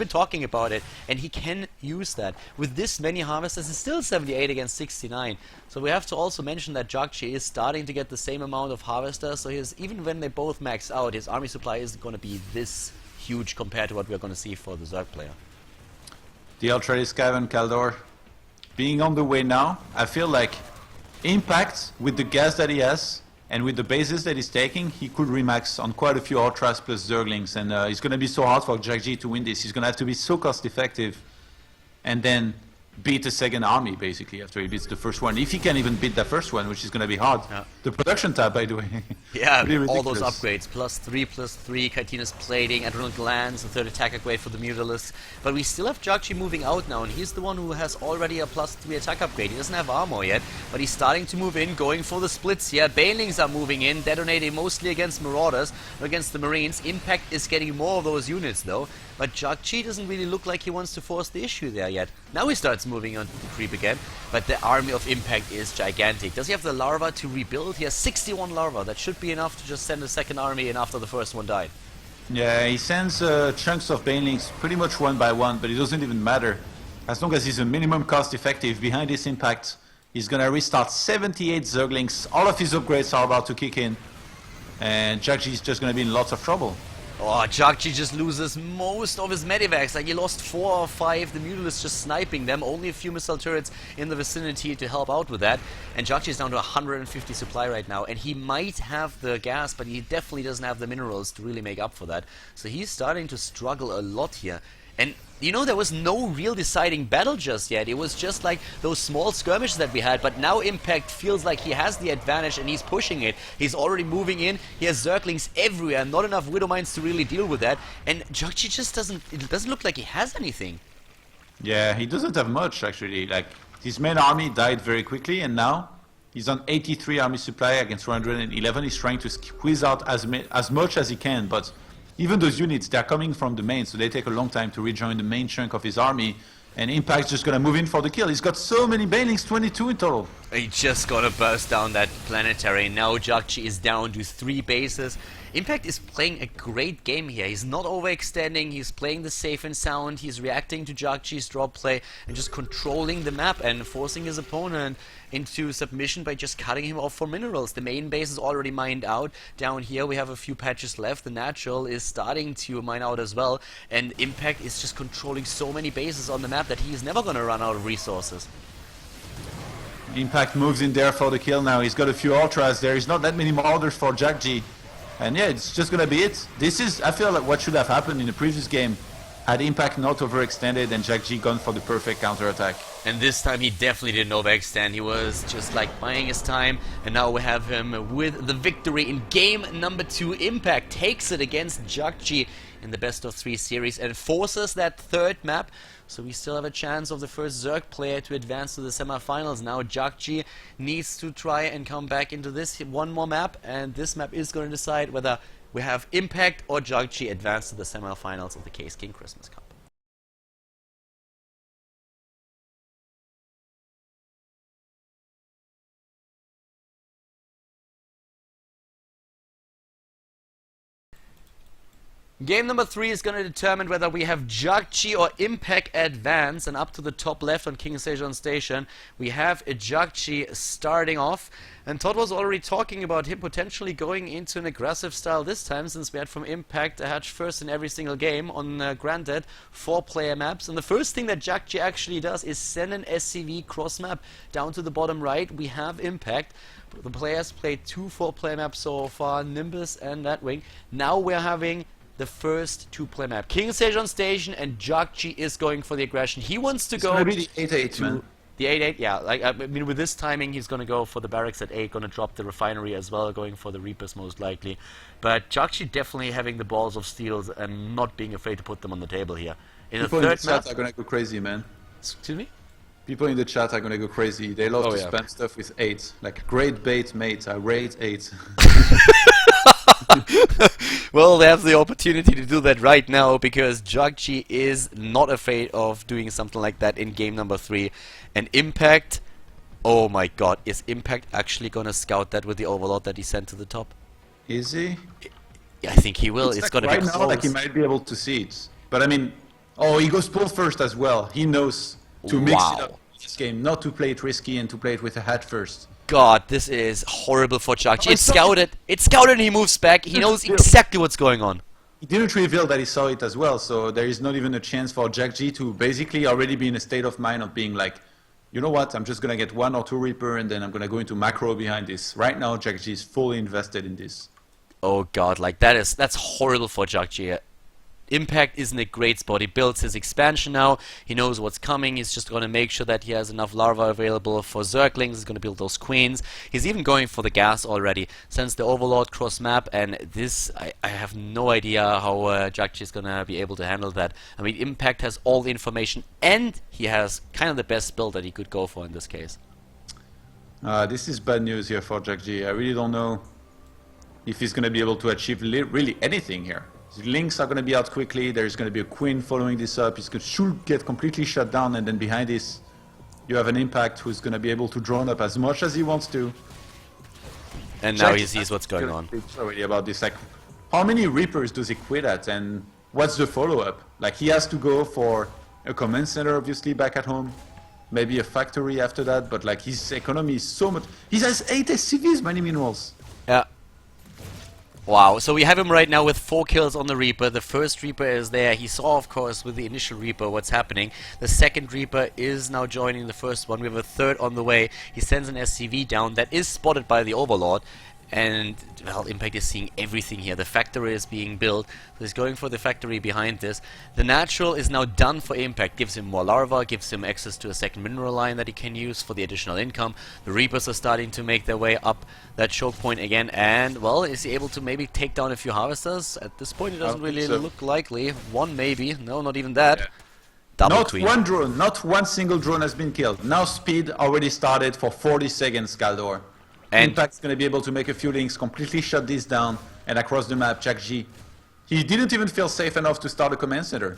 [SPEAKER 1] talking about it, and he can use that. With this many harvesters, it's still 78 against 69. So we have to also mention that JJakji is starting to get the same amount of harvesters, so even when they both max out, his army supply isn't going to be this huge compared to what we're going to see for the Zerg player.
[SPEAKER 2] The Ultra Scav and Khaldor being on the way now. I feel like Impact, with the gas that he has, and with the bases that he's taking, he could remax on quite a few Ultras plus Zerglings, and it's going to be so hard for JJakji to win this. He's going to have to be so cost effective, and then beat a second army basically after he beats the first one. If he can even beat that first one, which is going to be hard.
[SPEAKER 1] Yeah.
[SPEAKER 2] The production tab, by the way.
[SPEAKER 1] Yeah, all those upgrades. +3/+3, Chitinous Plating, Adrenal Glands, the 3rd attack upgrade for the Mutalisk. But we still have JJakji moving out now, and he's the one who has already a +3 attack upgrade. He doesn't have armor yet, but he's starting to move in, going for the splits here. Banelings are moving in, detonating mostly against Marauders, or against the Marines. Impact is getting more of those units though, but JJakji doesn't really look like he wants to force the issue there yet. Now he starts moving on to the creep again, but the army of Impact is gigantic. Does he have the larva to rebuild? He has 61 larva. That should be enough to just send a second army in after the first one died.
[SPEAKER 2] Yeah, he sends chunks of Banelings pretty much one by one, but it doesn't even matter. As long as he's a minimum cost effective behind this Impact, he's gonna restart 78 Zerglings. All of his upgrades are about to kick in, and JJakji is just gonna be in lots of trouble.
[SPEAKER 1] Oh, JJakji just loses most of his medivacs. Like, he lost 4 or 5. The Mutalisk just sniping them. Only a few missile turrets in the vicinity to help out with that. And JJakji is down to 150 supply right now. And he might have the gas, but he definitely doesn't have the minerals to really make up for that. So he's starting to struggle a lot here. And, you know, there was no real deciding battle just yet. It was just like those small skirmishes that we had. But now Impact feels like he has the advantage and he's pushing it. He's already moving in. He has Zerglings everywhere. Not enough Widow Mines to really deal with that. And JJakji just it doesn't look like he has anything.
[SPEAKER 2] Yeah, he doesn't have much actually. Like, his main army died very quickly, and now he's on 83 army supply against 111. He's trying to squeeze out as much as he can, but even those units, they're coming from the main, so they take a long time to rejoin the main chunk of his army. And Impact's just gonna move in for the kill. He's got so many Banelings, 22 in total.
[SPEAKER 1] He just gonna burst down that planetary. Now JJakji is down to 3 bases. Impact is playing a great game here. He's not overextending, he's playing the safe and sound, he's reacting to JJakji's drop play and just controlling the map and forcing his opponent into submission by just cutting him off for minerals. The main base is already mined out. Down here we have a few patches left. The natural is starting to mine out as well, and Impact is just controlling so many bases on the map that he is never gonna run out of resources.
[SPEAKER 2] Impact moves in there for the kill now. He's got a few Ultras there. He's not that many Marauders for JJakji. And yeah, it's just gonna be it. This is, I feel like, what should have happened in the previous game had Impact not overextended and JJakji gone for the perfect counterattack.
[SPEAKER 1] And this time he definitely didn't overextend. He was just like buying his time, and now we have him with the victory in game number 2. Impact takes it against JJakji in the best of 3 series and forces that 3rd map. So we still have a chance of the first Zerg player to advance to the semifinals. Now JJakji needs to try and come back into this one more map, and this map is going to decide whether we have Impact or JJakji advance to the semifinals of the Caseking Christmas Cup. Game number 3 is going to determine whether we have JJakji or Impact advance, and up to the top left on King Sejong Station we have JJakji starting off, and Todd was already talking about him potentially going into an aggressive style this time, since we had from Impact a hatch first in every single game on granted 4-player maps. And the first thing that JJakji actually does is send an SCV cross map down to the bottom right. We have Impact. The players played 2 4-player maps so far, Nimbus and that wing. Now we're having the first 2-player map. King Sejong Station, and JJakji is going for the aggression. He wants to go
[SPEAKER 2] to...
[SPEAKER 1] The 8-8, yeah. Like I mean, with this timing, he's gonna go for the barracks at 8, gonna drop the refinery as well, going for the Reapers most likely. But JJakji definitely having the balls of steels and not being afraid to put them on the table here. In
[SPEAKER 2] People
[SPEAKER 1] a
[SPEAKER 2] in the
[SPEAKER 1] third map,
[SPEAKER 2] chat are gonna go crazy, man.
[SPEAKER 1] excuse me.
[SPEAKER 2] People in the chat are gonna go crazy. They love to spam stuff with 8. Like, great bait, mate. I rate 8.
[SPEAKER 1] Well, they have the opportunity to do that right now because JJakji is not afraid of doing something like that in game number 3. And Impact, oh my god, is Impact actually gonna scout that with the Overlord that he sent to the top?
[SPEAKER 2] Is he?
[SPEAKER 1] Yeah, I think he will. It's
[SPEAKER 2] like
[SPEAKER 1] gonna
[SPEAKER 2] right
[SPEAKER 1] be
[SPEAKER 2] now,
[SPEAKER 1] close.
[SPEAKER 2] like he might be able to see it. But I mean, oh, he goes pull first as well. He knows to mix it up in this game, not to play it risky and to play it with a hat first.
[SPEAKER 1] God, this is horrible for JJakji.
[SPEAKER 2] Oh,
[SPEAKER 1] It's scouted. It's scouted and he moves back. He knows exactly what's going on.
[SPEAKER 2] He didn't reveal that he saw it as well, so there is not even a chance for JJakji to basically already be in a state of mind of being like, you know what, I'm just going to get 1 or 2 Reaper and then I'm going to go into macro behind this. Right now, JJakji is fully invested in this.
[SPEAKER 1] Oh god, like that's horrible for JJakji. Impact is in a great spot. He builds his expansion now. He knows what's coming. He's just going to make sure that he has enough larva available for Zerglings. He's going to build those queens. He's even going for the gas already. Sends the Overlord cross map, and this I have no idea how JJakji is going to be able to handle that. I mean, Impact has all the information, and he has kind of the best build that he could go for in this case.
[SPEAKER 2] This is bad news here for JJakji. I really don't know if he's going to be able to achieve really anything here. His links are going to be out quickly. There's going to be a queen following this up. He's going to should get completely shut down, and then behind this, you have an Impact who's going to be able to drone up as much as he wants to.
[SPEAKER 1] And now he sees what's going on.
[SPEAKER 2] Already about this, like, how many Reapers does he quit at, and what's the follow-up? Like, he has to go for a command center, obviously, back at home. Maybe a factory after that, but like his economy is so much. He has 8 SCVs, many minerals.
[SPEAKER 1] Yeah. Wow, so we have him right now with 4 kills on the Reaper. The first Reaper is there. He saw, of course, with the initial Reaper what's happening. The second Reaper is now joining the first one. We have a third on the way. He sends an SCV down that is spotted by the Overlord. And, well, Impact is seeing everything here. The factory is being built, so he's going for the factory behind this. The natural is now done for Impact. Gives him more larva, gives him access to a second mineral line that he can use for the additional income. The Reapers are starting to make their way up that choke point again. And, well, is he able to maybe take down a few harvesters? At this point, it doesn't really look likely. One maybe. No, not even that.
[SPEAKER 2] Yeah.
[SPEAKER 1] Double
[SPEAKER 2] not
[SPEAKER 1] queen.
[SPEAKER 2] one drone, not one single drone has been killed. Now speed already started for 40 seconds, Khaldor.
[SPEAKER 1] And
[SPEAKER 2] Impact's going to be able to make a few links, completely shut this down, and across the map, JJakji. He didn't even feel safe enough to start a command center.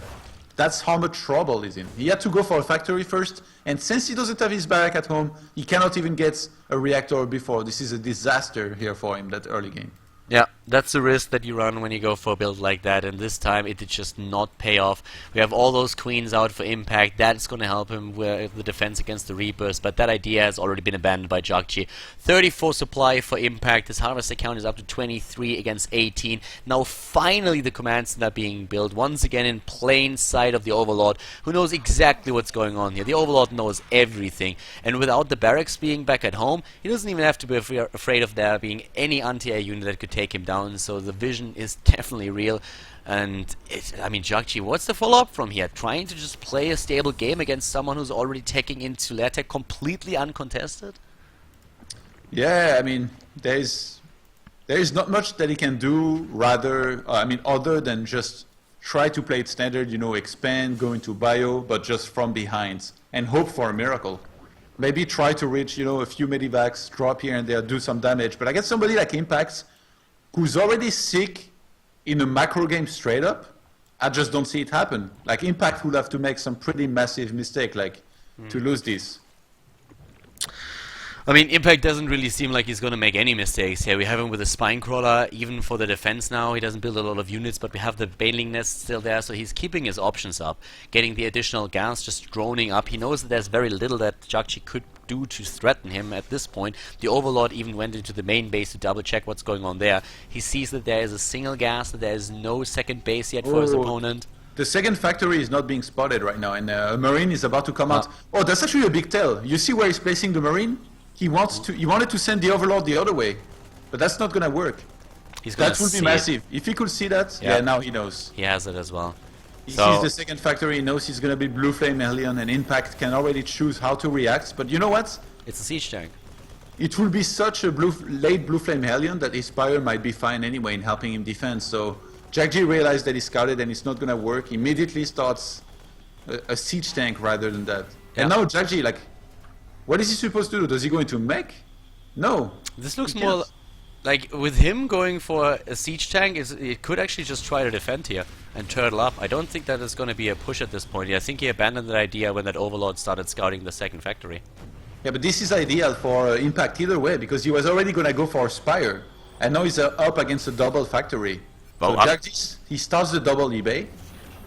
[SPEAKER 2] That's how much trouble he's in. He had to go for a factory first, and since he doesn't have his barrack at home, he cannot even get a reactor before. This is a disaster here for him, that early game.
[SPEAKER 1] yeah, that's the risk that you run when you go for a build like that, and this time it did just not pay off. We have all those queens out for Impact. That's going to help him with the defense against the Reapers, but that idea has already been abandoned by JJakji. 34 supply for Impact. His harvester count is up to 23 against 18. Now finally the command center being built, once again in plain sight of the Overlord, who knows exactly what's going on here. The Overlord knows everything, and without the barracks being back at home, he doesn't even have to be afraid of there being any anti-air unit that could take him down, so the vision is definitely real. And I mean, JJakji, what's the follow-up from here? Trying to just play a stable game against someone who's already taking into lair tech completely uncontested?
[SPEAKER 2] Yeah, I mean, there is not much that he can do other than just try to play it standard, you know, expand, go into bio, but just from behind, and hope for a miracle. Maybe try to reach, you know, a few medivacs, drop here and there, do some damage. But I guess somebody like Impact, who's already sick in a macro game straight up, I just don't see it happen. Like, Impact would have to make some pretty massive mistake, like, to lose this.
[SPEAKER 1] I mean, Impact doesn't really seem like he's going to make any mistakes here. We have him with a Spine Crawler, even for the defense now. He doesn't build a lot of units, but we have the Baneling Nest still there, so he's keeping his options up. Getting the additional gas, just droning up. He knows that there's very little that JJakji could do to threaten him at this point. The Overlord even went into the main base to double check what's going on there. He sees that there is a single gas, that there is no second base yet for his opponent.
[SPEAKER 2] The second factory is not being spotted right now, and a Marine is about to come out. Oh, that's actually a big tell. You see where he's placing the Marine? He wanted to send the Overlord the other way, but that's not gonna work. That would be massive. If he could see that, yeah, now he knows.
[SPEAKER 1] He has it as well.
[SPEAKER 2] He
[SPEAKER 1] So
[SPEAKER 2] sees the second factory, he knows he's going to be Blue Flame Hellion, and Impact can already choose how to react. But you know what?
[SPEAKER 1] it's a siege tank.
[SPEAKER 2] It will be such a late Blue Flame Hellion that his Spire might be fine anyway in helping him defend. So Jakji realized that he scouted and it's not going to work. Immediately starts a siege tank rather than that.
[SPEAKER 1] Yeah.
[SPEAKER 2] And now Jakji, like, what is he supposed to do? Does he go into mech? No.
[SPEAKER 1] This looks
[SPEAKER 2] He
[SPEAKER 1] more
[SPEAKER 2] can't.
[SPEAKER 1] like with him going for a siege tank. It could actually just try to defend here and turtle up. I don't think that is going to be a push at this point. I think he abandoned that idea when that Overlord started scouting the second factory.
[SPEAKER 2] Yeah, but this is ideal for Impact either way, because he was already going to go for a Spire, and now he's up against a double factory.
[SPEAKER 1] Well,
[SPEAKER 2] So Jakji, he starts the double eBay.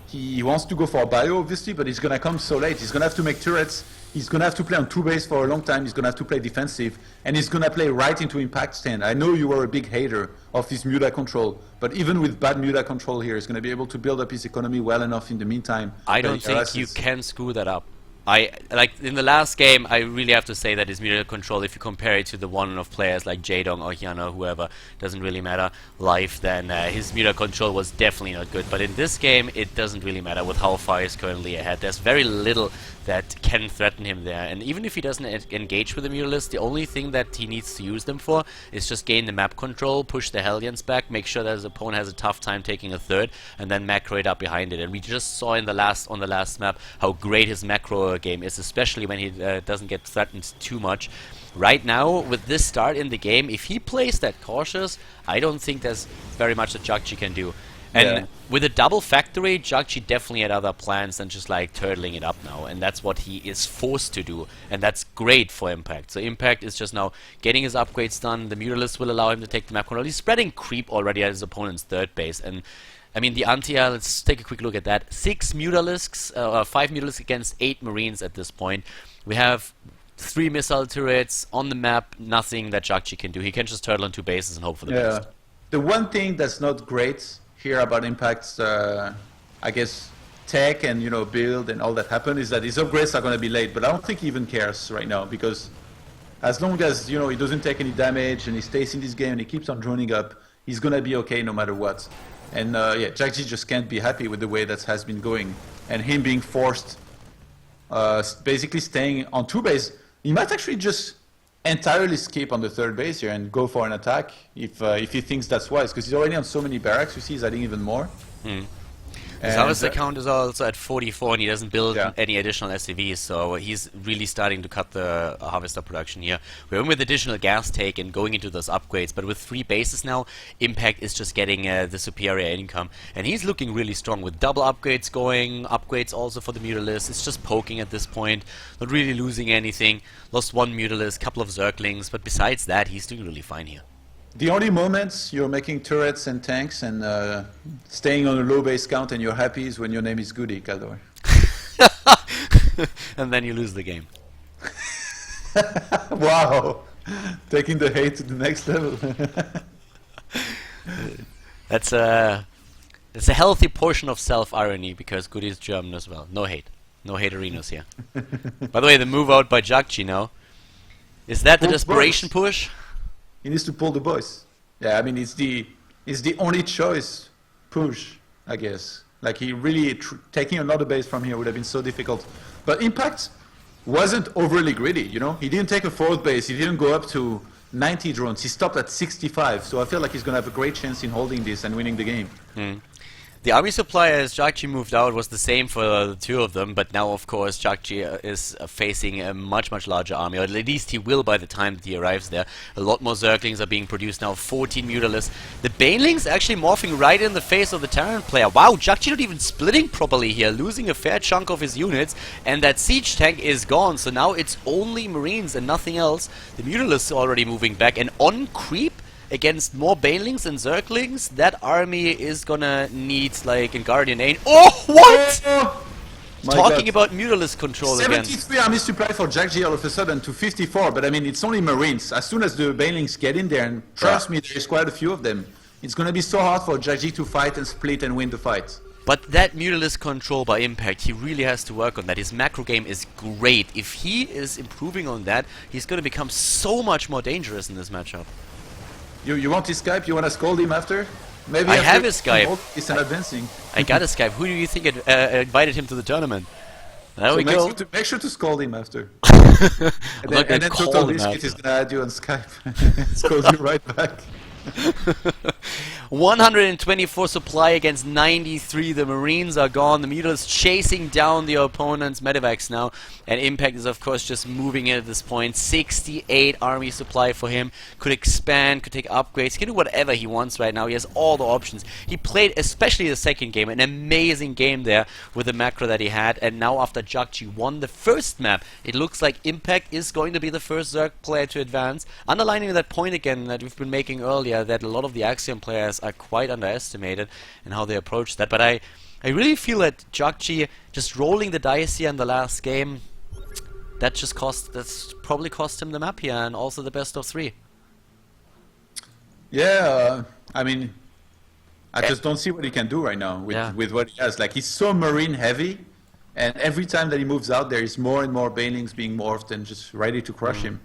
[SPEAKER 2] He wants to go for a bio, obviously, but he's going to come so late. He's going to have to make turrets. He's going to have to play on 2 base for a long time. He's going to have to play defensive, and he's going to play right into Impact stand. I know you were a big hater of this Muta control, but even with bad Muta control here, he's going to be able to build up his economy well enough in the meantime.
[SPEAKER 1] I
[SPEAKER 2] that
[SPEAKER 1] don't
[SPEAKER 2] he
[SPEAKER 1] think you
[SPEAKER 2] harasses-
[SPEAKER 1] can screw that up. Like in the last game, I really have to say that his meter control, if you compare it to the one of players like Jadong or Hyana or whoever, doesn't really matter live, then his meter control was definitely not good. But in this game, it doesn't really matter with how far he's currently ahead. There's very little that can threaten him there. And even if he doesn't engage with the Mutalisk, the only thing that he needs to use them for is just gain the map control, push the Hellions back, make sure that his opponent has a tough time taking a third, and then macro it up behind it. And we just saw on the last map how great his macro game is, especially when he doesn't get threatened too much. Right now, with this start in the game, if he plays that cautious, I don't think there's very much that JJakji can do. And
[SPEAKER 2] Yeah.
[SPEAKER 1] with a double factory, JJakji definitely had other plans than just like turtling it up now, and that's what he is forced to do, and that's great for Impact. So Impact is just now getting his upgrades done. The Mutalisk will allow him to take the map control. He's spreading creep already at his opponent's third base, and I mean the Antia. Let's take a quick look at that. 5 Mutalisks against 8 Marines at this point. We have 3 missile turrets on the map. Nothing that JJakji can do. He can just turtle on 2 bases and hope for the best.
[SPEAKER 2] The one thing that's not great here about Impact's, I guess, tech and build and all that happened is that his upgrades are going to be late. But I don't think he even cares right now, because as long as he doesn't take any damage and he stays in this game and he keeps on droning up, he's going to be okay no matter what. And yeah, JJakji just can't be happy with the way that has been going, and him being forced, basically staying on 2 base. He might actually just entirely skip on the 3rd base here and go for an attack if he thinks that's wise, because he's already on so many barracks. You see he's adding even more.
[SPEAKER 1] His harvester count is also at 44, and he doesn't build
[SPEAKER 2] Yeah.
[SPEAKER 1] any additional SCVs, so he's really starting to cut the harvester production here. We're in with additional gas take and going into those upgrades, but with 3 bases now, Impact is just getting the superior income, and he's looking really strong with double upgrades going, upgrades also for the Mutalisk. It's just poking at this point, not really losing anything. Lost 1 Mutalisk, couple of Zerglings, but besides that, he's doing really fine here.
[SPEAKER 2] The only moments you're making turrets and tanks and staying on a low base count and you're happy is when your name is Goody, Khaldor.
[SPEAKER 1] And then you lose the game.
[SPEAKER 2] Wow! Taking the hate to the next level.
[SPEAKER 1] That's a healthy portion of self-irony, because Goody is German as well. No hate. No haterinos here. By the way, the move out by JJakji now. Is that the
[SPEAKER 2] Pull
[SPEAKER 1] desperation
[SPEAKER 2] boys.
[SPEAKER 1] push?
[SPEAKER 2] He needs to pull the boys. Yeah, I mean, it's the only choice push, I guess. Like, he really, taking another base from here would have been so difficult. But Impact wasn't overly greedy, He didn't take a 4th base. He didn't go up to 90 drones. He stopped at 65. So I feel like he's going to have a great chance in holding this and winning the game.
[SPEAKER 1] The army supply as JJakji moved out was the same for the 2 of them, but now of course JJakji is facing a much larger army, or at least he will by the time that he arrives there. A lot more Zerglings are being produced now, 14 Mutalisks. The Banelings actually morphing right in the face of the Terran player. Wow, JJakji not even splitting properly here, losing a fair chunk of his units, and that siege tank is gone, so now it's only Marines and nothing else. The Mutalisks are already moving back, and on creep against more Banelings and Zerglings, that army is gonna need like a Guardian Aid. Oh, what?
[SPEAKER 2] Oh, my
[SPEAKER 1] Talking
[SPEAKER 2] God.
[SPEAKER 1] about Mutalisk control again.
[SPEAKER 2] 73 army supply for JJakji all of a sudden to 54, but I mean, it's only Marines. As soon as the Banelings get in there, and trust me, there's quite a few of them, it's going to be so hard for JJakji to fight and split and win the fight.
[SPEAKER 1] But that Mutalisk control by Impact, he really has to work on that. His macro game is great. If he is improving on that, he's gonna become so much more dangerous in this matchup.
[SPEAKER 2] You want his Skype? You want to scold him after? Maybe
[SPEAKER 1] I
[SPEAKER 2] after
[SPEAKER 1] have his Skype.
[SPEAKER 2] He's advancing.
[SPEAKER 1] I got a Skype. Who do you think invited him to the tournament? There
[SPEAKER 2] So
[SPEAKER 1] we go.
[SPEAKER 2] make sure to scold him after.
[SPEAKER 1] I'm not
[SPEAKER 2] And
[SPEAKER 1] gonna
[SPEAKER 2] then
[SPEAKER 1] call
[SPEAKER 2] Total
[SPEAKER 1] him
[SPEAKER 2] Biscuit
[SPEAKER 1] after.
[SPEAKER 2] is gonna add you on Skype. Scold you right back.
[SPEAKER 1] 124 supply against 93. The Marines are gone. The Mutals chasing down the opponent's medevacs now. And Impact is, of course, just moving in at this point. 68 army supply for him. Could expand, could take upgrades. He can do whatever he wants right now. He has all the options. He played, especially the second game, an amazing game there with the macro that he had. And now after JJakji won the first map, it looks like Impact is going to be the first Zerg player to advance. Underlining that point again that we've been making earlier, that a lot of the Axiom players are quite underestimated in how they approach that. But I really feel that JJakji just rolling the dice here in the last game, that's probably cost him the map here and also the best of 3.
[SPEAKER 2] Yeah, I mean, I just don't see what he can do right now with what he has. Like, he's so Marine heavy, and every time that he moves out, there is more and more Banelings being morphed and just ready to crush him.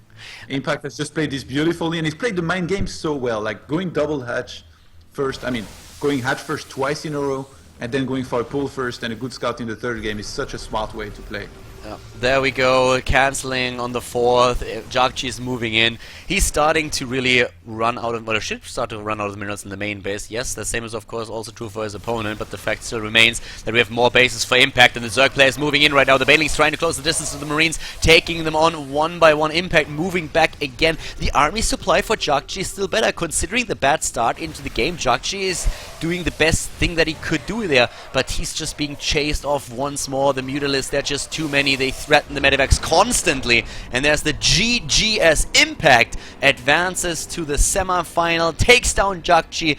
[SPEAKER 2] Impact has just played this beautifully, and he's played the mind game so well. Like, going double hatch first, I mean, going hatch first twice in a row, and then going for a pull first and a good scout in the third game is such a smart way to play.
[SPEAKER 1] Yeah. There we go, cancelling on the 4th. JJakji is moving in. He's starting to really run out of, well, should start to run out of the minerals in the main base. Yes, the same is of course also true for his opponent, but the fact still remains that we have more bases for Impact, and the Zerg players moving in right now. The Banelings trying to close the distance to the Marines, taking them on one by one. Impact moving back again. The army supply for JJakji is still better, considering the bad start into the game. JJakji is doing the best thing that he could do there, but he's just being chased off once more. The Mutalists, they're just too many. They threaten the medevacs constantly, and there's the GG as Impact advances to the semi-final, takes down JJakji,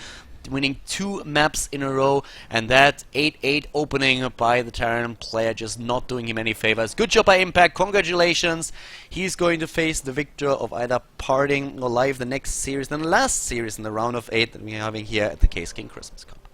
[SPEAKER 1] winning 2 maps in a row, and that 8-8 opening by the Terran player just not doing him any favors. Good job by Impact, congratulations. He's going to face the victor of either parting or live the next series, then the last series in the round of 8 that we're having here at the Caseking Christmas Cup.